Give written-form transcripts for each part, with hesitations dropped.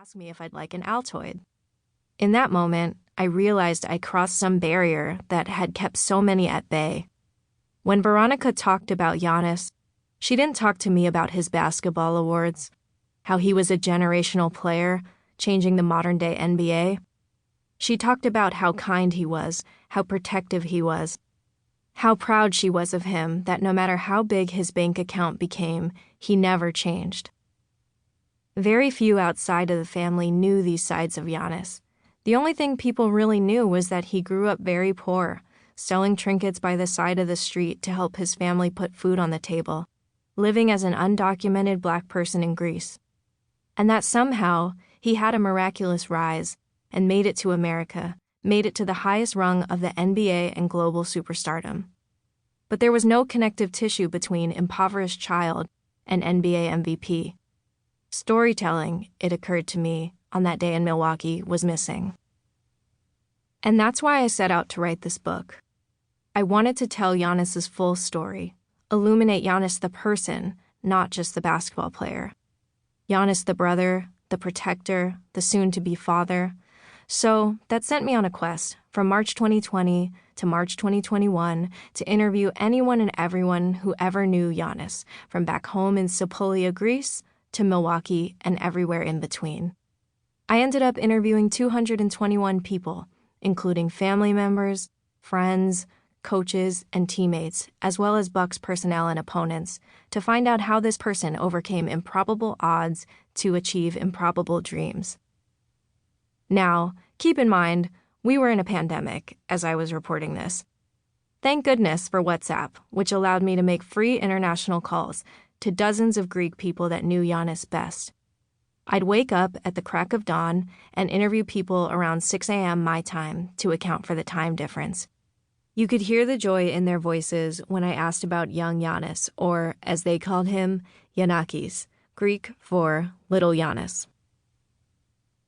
asked me if I'd like an Altoid. In that moment, I realized I crossed some barrier that had kept so many at bay. When Veronica talked about Giannis, she didn't talk to me about his basketball awards, how he was a generational player, changing the modern-day NBA. She talked about how kind he was, how protective he was, how proud she was of him that no matter how big his bank account became, he never changed. Very few outside of the family knew these sides of Giannis. The only thing people really knew was that he grew up very poor, selling trinkets by the side of the street to help his family put food on the table, living as an undocumented Black person in Greece. And that somehow he had a miraculous rise and made it to America, made it to the highest rung of the NBA and global superstardom. But there was no connective tissue between impoverished child and NBA MVP. Storytelling, it occurred to me, on that day in Milwaukee was missing. And that's why I set out to write this book. I wanted to tell Giannis's full story, illuminate Giannis the person, not just the basketball player. Giannis the brother, the protector, the soon-to-be father. So that sent me on a quest from March 2020 to March 2021 to interview anyone and everyone who ever knew Giannis, from back home in Sepolia, Greece, to Milwaukee and everywhere in between. I ended up interviewing 221 people, including family members, friends, coaches, and teammates, as well as Bucks personnel and opponents, to find out how this person overcame improbable odds to achieve improbable dreams. Now, keep in mind, we were in a pandemic as I was reporting this. Thank goodness for WhatsApp, which allowed me to make free international calls to dozens of Greek people that knew Giannis best. I'd wake up at the crack of dawn and interview people around 6 a.m. my time to account for the time difference. You could hear the joy in their voices when I asked about young Giannis, or, as they called him, Giannakis, Greek for little Giannis.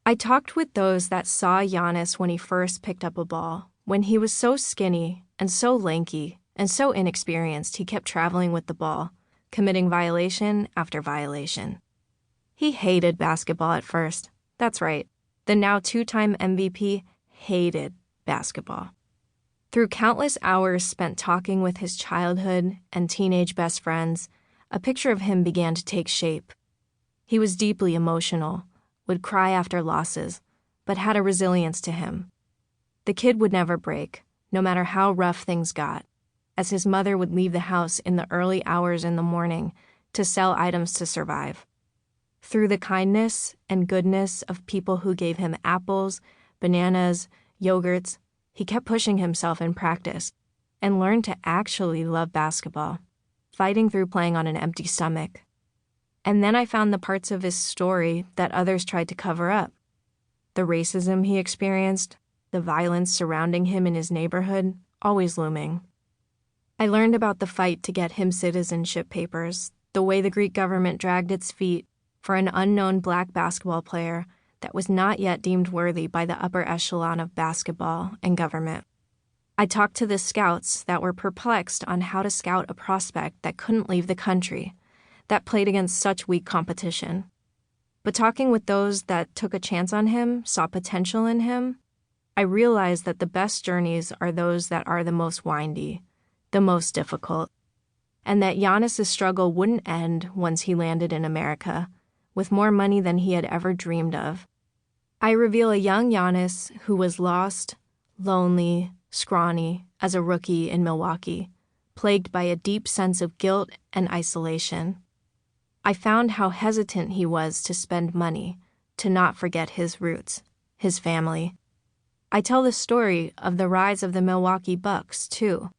I talked with those that saw Giannis when he first picked up a ball, when he was so skinny and so lanky and so inexperienced he kept traveling with the ball, committing violation after violation. He hated basketball at first. That's right. The now two-time MVP hated basketball. Through countless hours spent talking with his childhood and teenage best friends, a picture of him began to take shape. He was deeply emotional, would cry after losses, but had a resilience to him. The kid would never break, no matter how rough things got, as his mother would leave the house in the early hours in the morning to sell items to survive. Through the kindness and goodness of people who gave him apples, bananas, yogurts, he kept pushing himself in practice and learned to actually love basketball, fighting through playing on an empty stomach. And then I found the parts of his story that others tried to cover up. The racism he experienced, the violence surrounding him in his neighborhood, always looming. I learned about the fight to get him citizenship papers, the way the Greek government dragged its feet for an unknown Black basketball player that was not yet deemed worthy by the upper echelon of basketball and government. I talked to the scouts that were perplexed on how to scout a prospect that couldn't leave the country, that played against such weak competition. But talking with those that took a chance on him, saw potential in him, I realized that the best journeys are those that are the most windy, the most difficult, and that Giannis' struggle wouldn't end once he landed in America, with more money than he had ever dreamed of. I reveal a young Giannis who was lost, lonely, scrawny as a rookie in Milwaukee, plagued by a deep sense of guilt and isolation. I found how hesitant he was to spend money, to not forget his roots, his family. I tell the story of the rise of the Milwaukee Bucks, too,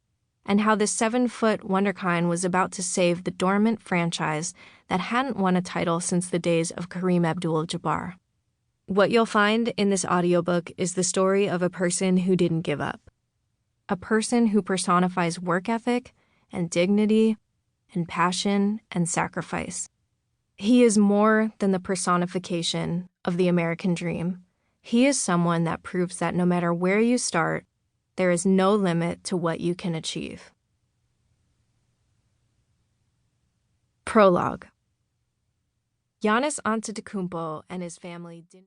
and how the 7-foot wonderkind was about to save the dormant franchise that hadn't won a title since the days of Kareem Abdul-Jabbar. What you'll find in this audiobook is the story of a person who didn't give up, a person who personifies work ethic and dignity and passion and sacrifice. He is more than the personification of the American dream. He is someone that proves that no matter where you start, there is no limit to what you can achieve. Prologue. Giannis Antetokounmpo and his family didn't